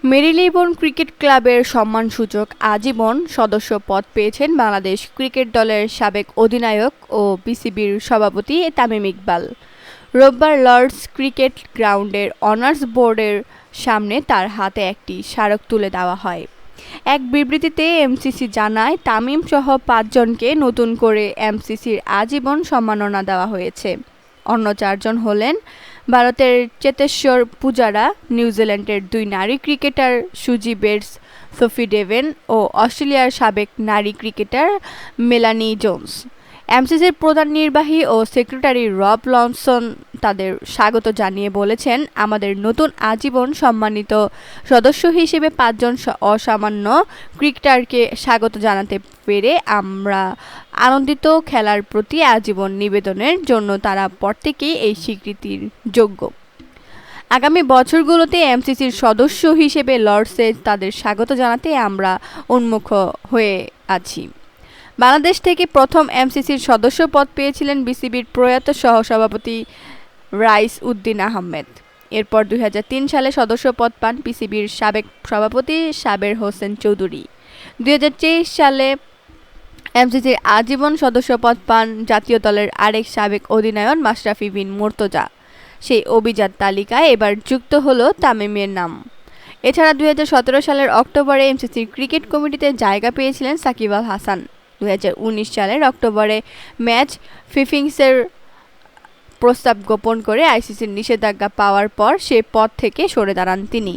Marylebone cricket ক্লাবের সম্মানসূচক আজীবন সদস্য পদ পেয়েছেন বাংলাদেশ ক্রিকেট দলের সাবেক অধিনায়ক ও বিসিবির সভাপতি তামিম ইকবাল। রোববার লর্ডস ক্রিকেট গ্রাউন্ডের অনার্স বোর্ডের সামনে তার হাতে একটি স্মারক তুলে দেওয়া হয়। এক বিবৃতিতে এমসিসি জানায়, তামিম সহ ৫ জনকে নতুন করে এমসিসির আজীবন সম্মাননা দেওয়া হয়েছে। অন্য ৪ জন হলেন ভারতের চেতেশ্বর পূজারা, নিউজিল্যান্ডের ২ নারী ক্রিকেটার সুজি বেটস, সোফি ডেভেন ও অস্ট্রেলিয়ার সাবেক নারী ক্রিকেটার মেলানি জোন্স। এমসিসির প্রধান নির্বাহী ও সেক্রেটারি রব লনসন তাদের স্বাগত জানিয়ে বলেছেন, আমাদের নতুন আজীবন সম্মানিত সদস্য হিসেবে ৫ জন অসামান্য ক্রিকেটারকে স্বাগত জানাতে পেরে আমরা আনন্দিত। খেলার প্রতি আজীবন নিবেদনের জন্য তারা প্রত্যেকেই এই স্বীকৃতির যোগ্য। আগামী বছরগুলোতে এমসিসির সদস্য হিসেবে লর্ডসে তাদের স্বাগত জানাতে আমরা উন্মুখ হয়ে আছি। বাংলাদেশ থেকে প্রথম এমসিসির সদস্য পদ পেয়েছিলেন বিসিবির প্রয়াত সহসভাপতি রাইস উদ্দিন আহমেদ। এরপর ২০০৩ সালে সদস্য পদ পান বিসিবির সাবেক সভাপতি সাবের হোসেন চৌধুরী। ২০২৩ সালে এমসিসির আজীবন সদস্য পদ পান জাতীয় দলের আরেক সাবেক অধিনায়ক মাশরাফি বিন মুর্তজা। সেই অভিজাত তালিকায় এবার যুক্ত হলো তামিমের নাম। এছাড়া ২০১৭ সালের অক্টোবরে এমসিসির ক্রিকেট কমিটিতে জায়গা পেয়েছিলেন সাকিব আল হাসান। ২০১৯ সালের অক্টোবরে ম্যাচ ফিক্সিংয়ের প্রস্তাব গোপন করে আইসিসির নিষেধাজ্ঞা পাওয়ার পর সে পদ থেকে সরে দাঁড়ান তিনি।